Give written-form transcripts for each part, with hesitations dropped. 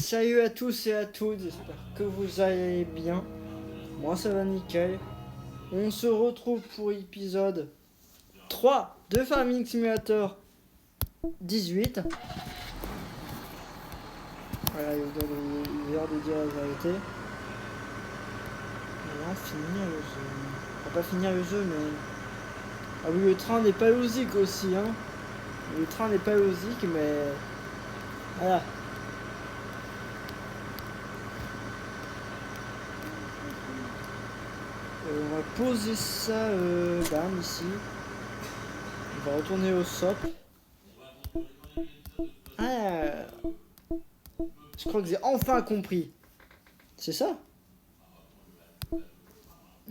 Salut à tous et à toutes, j'espère que vous allez bien. Moi ça va nickel. On se retrouve pour l'épisode 3 de Farming Simulator 18. Voilà, il est l'heure de dire la vérité. Et on finir le jeu. On va pas finir le jeu, mais... Ah oui, le train n'est pas logique aussi, hein. Le train n'est pas logique, mais... Voilà. On va poser ça bam, ici. On va retourner au SOP. Ah, je crois que j'ai enfin compris. C'est ça?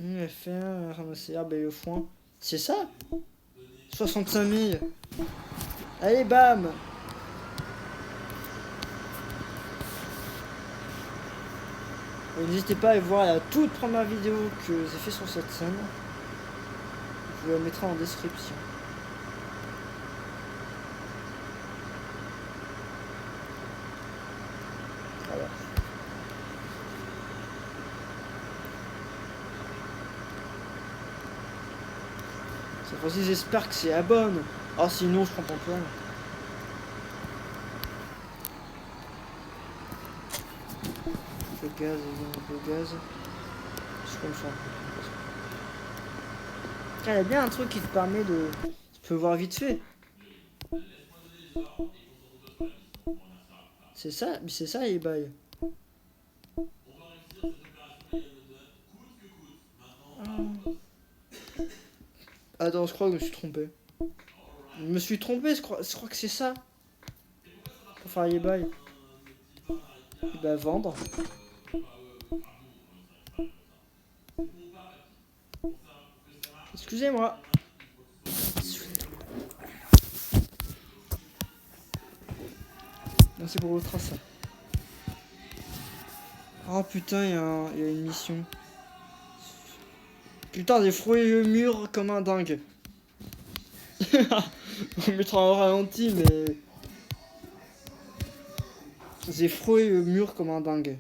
F1, ramasser herbe et le foin. C'est ça? 65 000. Allez, bam! N'hésitez pas à aller voir la toute première vidéo que j'ai fait sur cette scène. Je vous la mettrai en description. Voilà. Cette fois-ci, j'espère que c'est la bonne. Oh, sinon, je prends ton plan. Le gaz, le gaz. C'est comme ça. Il y a bien un truc qui te permet de... Tu peux voir vite fait. C'est ça les bails. Attends, je crois que je me suis trompé. Je me suis trompé, je crois que c'est ça. Pour faire les bails. Et bah vendre. Excusez-moi. Merci pour votre trace. Oh putain, il y a une mission. Putain, j'ai frôlé le mur comme un dingue. On mettra en ralenti, mais... J'ai frôlé le mur comme un dingue.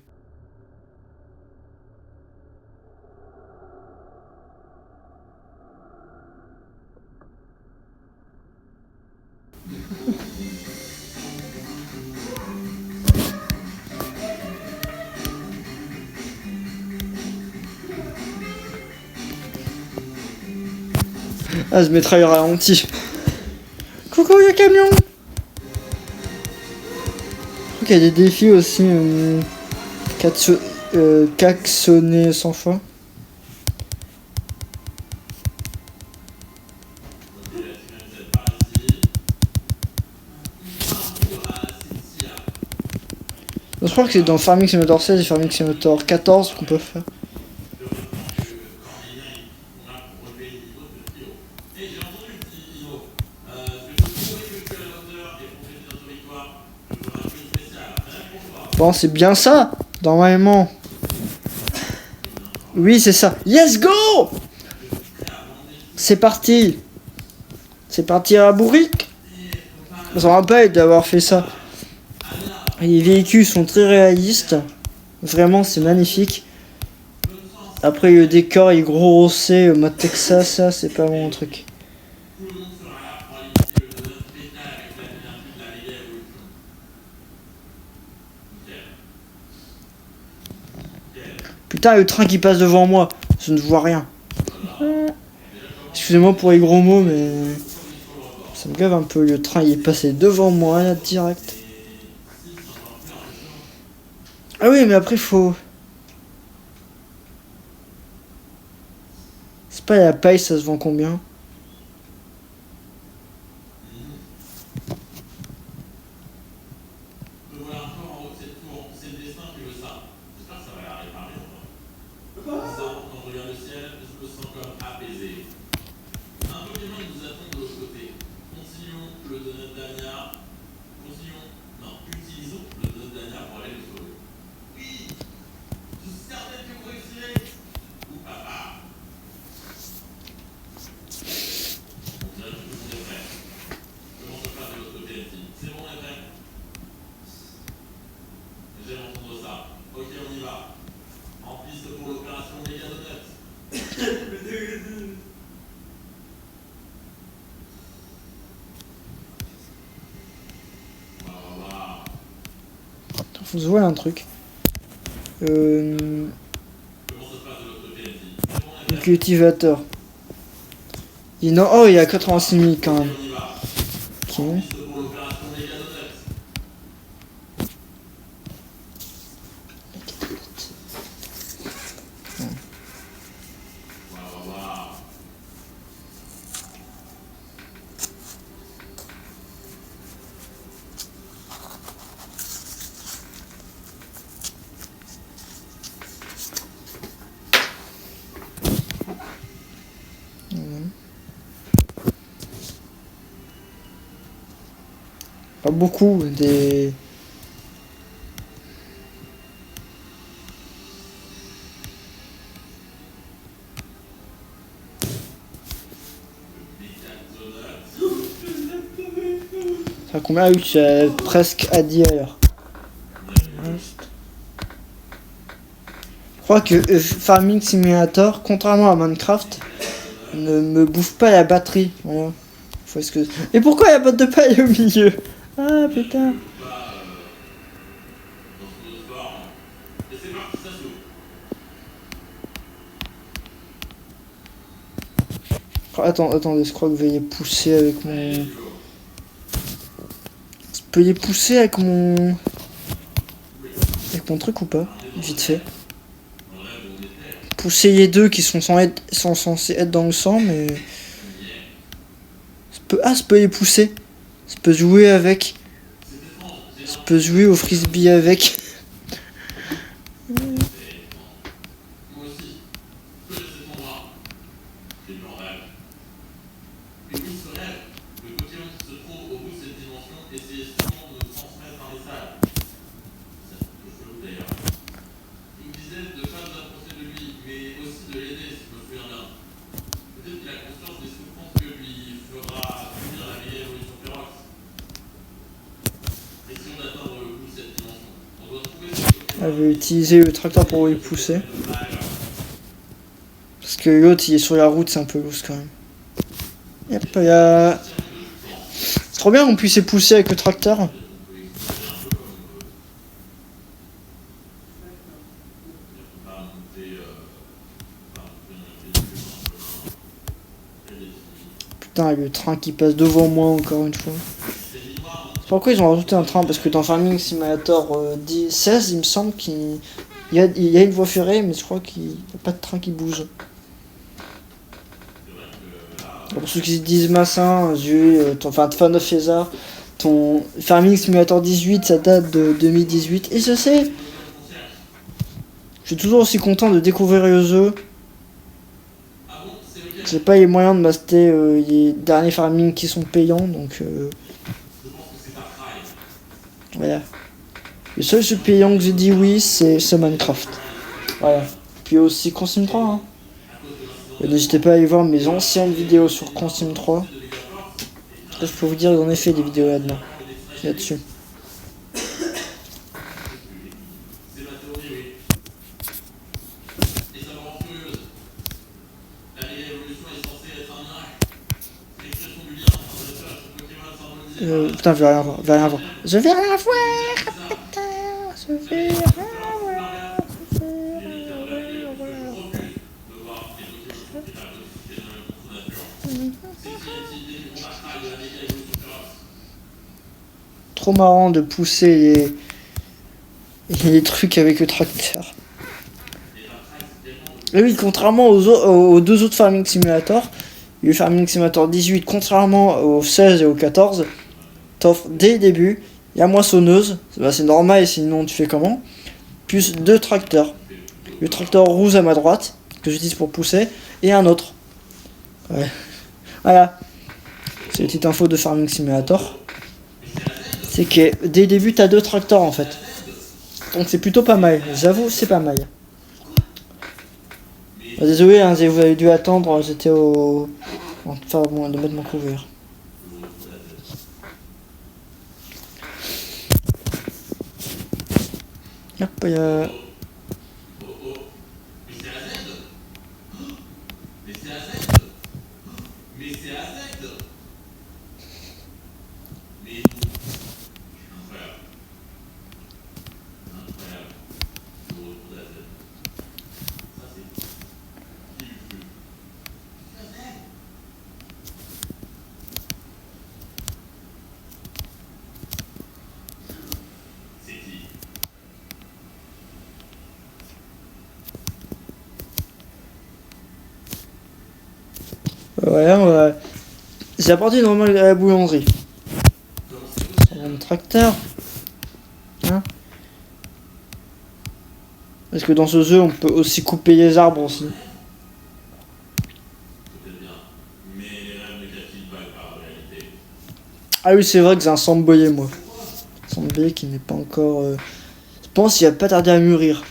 Ah, je mettrai le ralenti. Coucou le camion. Je crois qu'il y a des défis aussi. Klaxonner 100 fois. Je crois que c'est dans Farming Simulator 16 et Farming Simulator 14 qu'on peut faire. Bon, c'est bien ça, normalement. Oui, c'est ça. Yes, go! C'est parti. C'est parti à la bourrique. Ça me rappelle d'avoir fait ça. Les véhicules sont très réalistes. Vraiment, c'est magnifique. Après, le décor est grossé, mode Texas, ça, c'est pas mon truc. Putain, le train qui passe devant moi, je ne vois rien. Excusez-moi pour les gros mots, mais ça me gave un peu. Le train il est passé devant moi, là, direct. Ah oui, mais après, faut... C'est pas la paille, ça se vend combien? On se voit un truc. Le cultivateur. Non, oh, il y a 86 000 quand même. Ok. Pas beaucoup des. Ça combien? Oui, j'ai presque à dire alors. Je crois que Farming Simulator, contrairement à Minecraft, ne me bouffe pas la batterie. Voilà. Et pourquoi il y a pas de paille au milieu? Ah putain. Attendez, je crois que je vais les pousser avec mon... Je peux les pousser avec mon... Avec mon truc ou pas? Vite fait. Pousser les deux qui sont censés être dans le sang, mais... je peux les pousser. Je peux jouer avec. Je peux jouer au frisbee avec. Je vais utiliser le tracteur pour les pousser. Parce que l'autre il est sur la route, c'est un peu loose quand même. Yep, il y a... C'est trop bien qu'on puisse les pousser avec le tracteur. Putain, le train qui passe devant moi encore une fois. Pourquoi ils ont rajouté un train? Parce que dans Farming Simulator 16, il me semble qu'il y a une voie ferrée, mais je crois qu'il n'y a pas de train qui bouge. Pour ceux qui se disent massin, enfin fan of César, ton Farming Simulator 18, ça date de 2018, et je sais. Je suis toujours aussi content de découvrir le jeu. J'ai pas les moyens de m'acheter les derniers farming qui sont payants, donc voilà. Le seul jeu payant que j'ai dit oui, c'est Minecraft. Voilà. Puis aussi Consim 3. Hein. N'hésitez pas à aller voir mes anciennes vidéos sur Consim 3. Je peux vous dire, j'en ai fait des vidéos là-dedans. Là-dessus. Putain, je vais rien voir. Je vais rien voir. Putain, je vais rien voir. Trop marrant de pousser les trucs avec le tracteur. Et oui, contrairement aux deux autres Farming Simulator, le Farming Simulator 18, contrairement au 16 et au 14, t'offres dès le début la moissonneuse, c'est normal, sinon tu fais comment? Plus deux tracteurs. Le tracteur rouge à ma droite, que j'utilise pour pousser, et un autre. Ouais. Voilà. C'est une petite info de Farming Simulator. C'est que dès le début, t'as deux tracteurs en fait. Donc c'est plutôt pas mal. J'avoue, c'est pas mal. Désolé, hein, vous avez dû attendre, j'étais au... Enfin bon, de mettre mon couvert. Hop, il y a... Ouais, j'ai apporté une remarque à la boulangerie. Mon tracteur. Hein? Est-ce que dans ce jeu, on peut aussi couper les arbres aussi? Ah oui, c'est vrai que j'ai un samboyer, moi. Un samboyer qui n'est pas encore... Je pense qu'il va pas tarder à mûrir.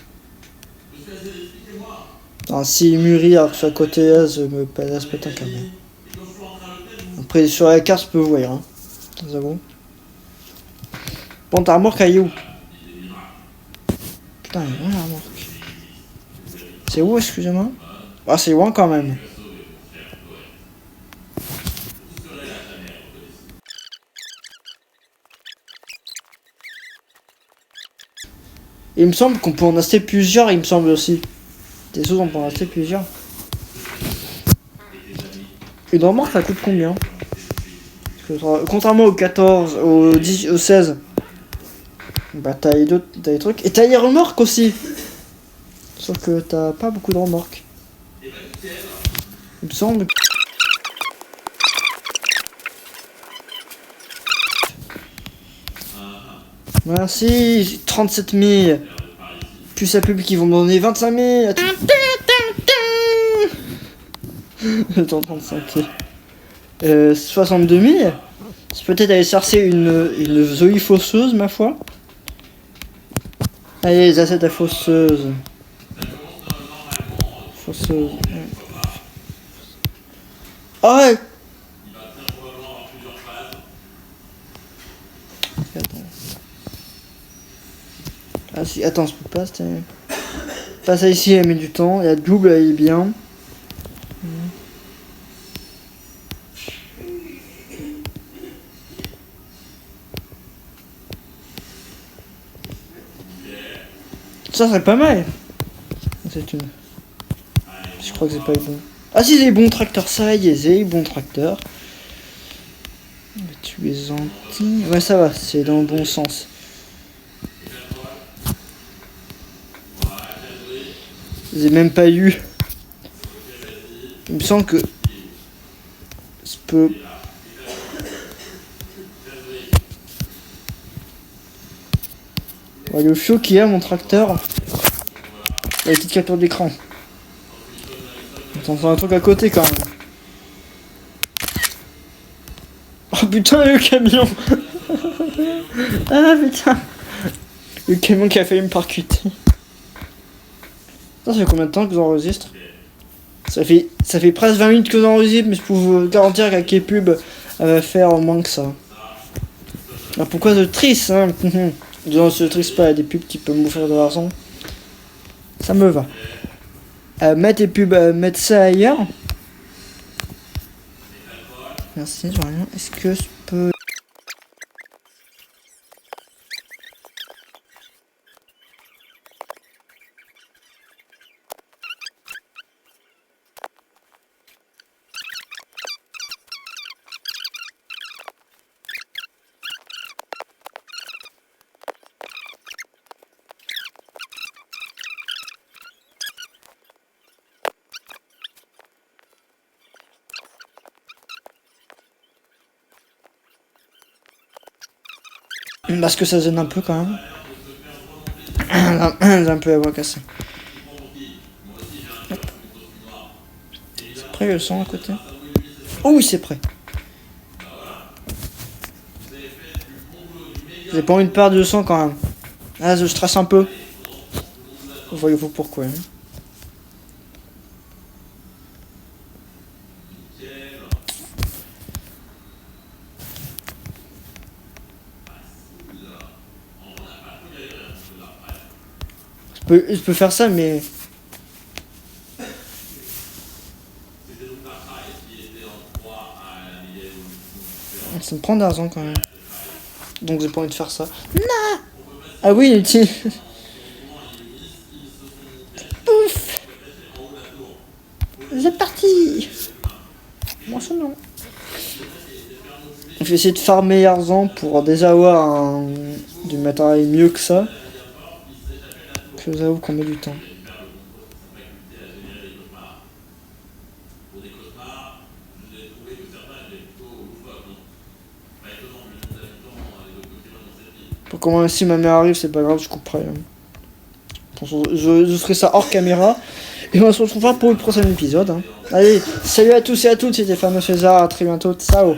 Enfin, s'il mûrit alors que je suis à côté, là, je me laisse pas un câble. Après, sur la carte, je peux voir, hein. Nous avons. Bon, ta remorque, elle est où? Putain, elle est loin, la remorque. C'est où, excusez-moi? Ah, c'est loin quand même. Il me semble qu'on peut en acheter plusieurs, il me semble aussi. Des choses, on peut en acheter plusieurs. Une remorque, ça coûte combien? Parce que, contrairement au 14, au 10, au 16, bah t'as les trucs. Et t'as les remorques aussi. Sauf que t'as pas beaucoup de remorques. Il me semble. Merci, 37 000. Plus la pub qui vont me donner 25 000. Attends, 35 000. 62 000. C'est peut-être aller chercher une jolie fosseuse, ma foi. Allez, les assets à fosseuse. Fosseuse. Oh ouais. Ah si, attends, je peux pas, c'était... Pas ça ici, elle met du temps. Il y a double, elle est bien. Ça serait pas mal. C'est une... Je crois que c'est pas les bons. Ah si, c'est les bons tracteurs, ça y est, c'est les bons tracteurs. Tu es gentil. Ouais, ça va, c'est dans le bon sens. J'ai même pas eu. Il me semble que je peux. Ouais, le fio qui a mon tracteur. Il y a une petite capture d'écran. Attends, un truc à côté quand même. Oh putain, le camion. Ah putain. Le camion qui a failli me percuter. Ça fait combien de temps que j'enregistre? Ça fait presque 20 minutes que j'enregistre, mais je peux vous garantir qu'avec les pubs, elle va faire moins que ça. Alors pourquoi je triste, hein? Je ne triste pas, il y a des pubs qui peuvent m'offrir de l'argent. Ça me va. Mettre les pubs, mettre ça ailleurs. Merci, j'ai rien. Est-ce que je peux... Parce que ça gêne un peu quand même. J'ai un peu la voix cassée. C'est prêt le son à côté? Oh oui, c'est prêt. J'ai pas envie de perdre de sang quand même. Ah, je stresse un peu. Voyez-vous pourquoi. Hein. Je peux faire ça, mais... Ça me prend d'argent quand même. Donc j'ai pas envie de faire ça. Non. Ah oui, il est utile. Pouf. C'est parti. Moi ça non. Je vais essayer de farmer argent pour déjà avoir du matériel mieux que ça. Je vous avoue qu'on met du temps. Donc, comment si ma mère arrive, c'est pas grave, je couperai. Je ferai ça hors caméra. Et on se retrouvera pour le prochain épisode. Allez, salut à tous et à toutes, c'était Fameux César, à très bientôt, ciao.